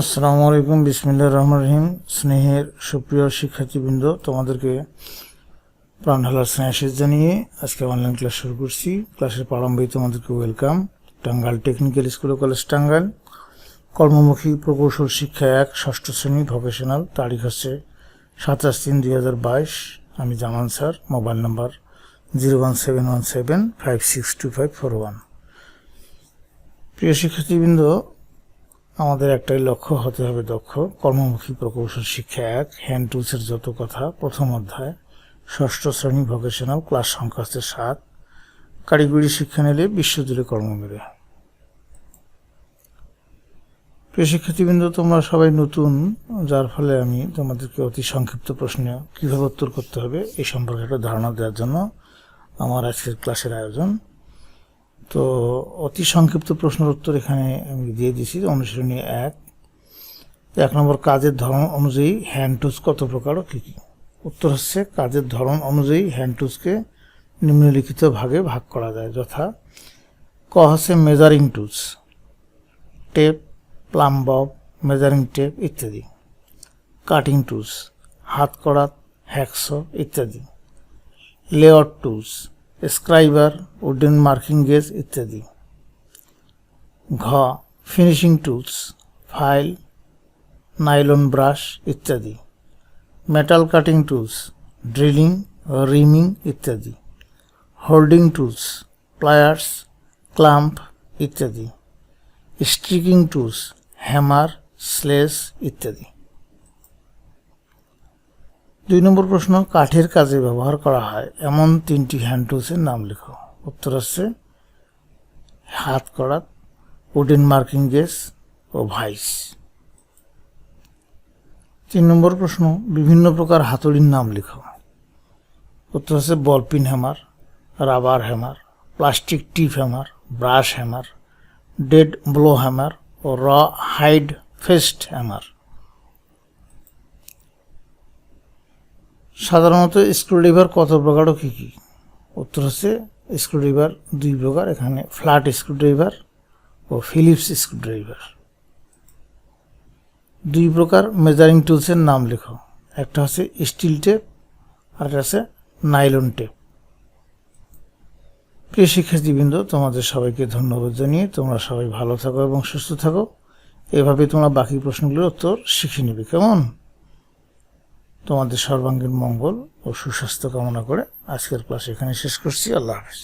আসসালামু আলাইকুম, বিসমিল্লাহির রহমানির রহিম। স্নেহের সুপ্রিয় শিক্ষার্থীবৃন্দ, তোমাদেরকে প্রাণ ঢালার স্নেহাশীষ জানিয়ে আজকে অনলাইন ক্লাস শুরু করছি। ক্লাসের প্রারম্ভেই তোমাদেরকে ওয়েলকাম। টাঙ্গাইল টেকনিক্যাল স্কুল ও কলেজ টাঙ্গাইল, কর্মমুখী প্রকৌশল শিক্ষা 1 ষষ্ঠ শ্রেণী ভোকেশনাল। তারিখ হচ্ছে 27/3/2022। আমি জামান স্যার। Mobile number 01717562541। প্রিয় শিক্ষার্থীবৃন্দ, আমাদের একটাই লক্ষ্য, হতে হবে দক্ষ। কর্মমুখী প্রকৌশল শিক্ষা 1 হ্যান্ড টুলসের যত কথা, প্রথম অধ্যায়, ষষ্ঠ শ্রেণী ভোকেশনাল, ক্লাস সংখ্যা হচ্ছে 7। কারিগরি শিক্ষা নিলে বিশ্বজুড়ে কর্ম মেলে। প্রিয় শিক্ষার্থীবৃন্দ, তোমরা সবাই নতুন, যার ফলে আমি তোমাদেরকে অতি সংক্ষিপ্ত প্রশ্নে কীভাবে উত্তর করতে হবে এই সম্পর্কে একটা ধারণা দেওয়ার জন্য আমার আজকের ক্লাসের আয়োজন। তো অতি সংক্ষিপ্ত প্রশ্নের উত্তর এখানে আমি দিয়ে দিয়েছি। অনুশীলনী 1 নম্বর, কাজের ধরন অনুযায়ী হ্যান্ড টুলস কত প্রকার ও কী কী? উত্তর হচ্ছে, কাজের ধরন অনুযায়ী হ্যান্ড টুলসকে নিম্নলিখিত ভাগে ভাগ করা যায়, যথা ক হচ্ছে measuring tools, tape, plum bob, measuring tape ইত্যাদি। কাটিং টুলস, হাতকড়া, হ্যাকসো ইত্যাদি। Layout tools, scriber, wooden marking gauge ইত্যাদি। ঘ finishing tools, file, nylon brush ইত্যাদি। Metal cutting tools, drilling, reaming ইত্যাদি। হোল্ডিং টুলস, প্লায়ার্স, ক্লাম্প ইত্যাদি। স্ট্রিকিং টুলস, হ্যামার, স্লেজ ইত্যাদি। 2 নম্বর প্রশ্ন, কাঠের কাজে ব্যবহার করা হয় এমন 3টি হ্যান্ড টুলসের নাম লেখো। উত্তর হচ্ছে হাতকড়া, উডেন মার্কিং গেজ ও ভাইস। 3 নম্বর প্রশ্ন, বিভিন্ন প্রকার হাতুড়ির নাম লেখো। উত্তর হচ্ছে ball pein hammer, rubber hammer, plastic tip hammer, brush hammer, dead blow hammer ও র হাইড ফেস্ট হ্যামার। সাধারণত স্ক্রুড্রাইভার কত প্রকার ও কী কী? উত্তর হচ্ছে স্ক্রুড্রাইভার 2 প্রকার, এখানে ফ্ল্যাট স্ক্রুড্রাইভার ও ফিলিপস স্ক্রুড্রাইভার। 2 প্রকার মেজারিং টুলসের নাম লেখো। একটা হচ্ছে স্টিল টেপ আর একটা হচ্ছে নাইলন টেপ। প্রিয় শিক্ষার্থীবৃন্দ, তোমাদের সবাইকে ধন্যবাদ জানিয়ে তোমরা সবাই ভালো থাকো এবং সুস্থ থাকো। এভাবে তোমরা বাকি প্রশ্নগুলোর উত্তর শিখে নেবে, কেমন? তোমাদের সর্বাঙ্গীন মঙ্গল ও সুস্বাস্থ্য কামনা করে আজকের ক্লাস এখানে শেষ করছি। আল্লাহ হাফেজ।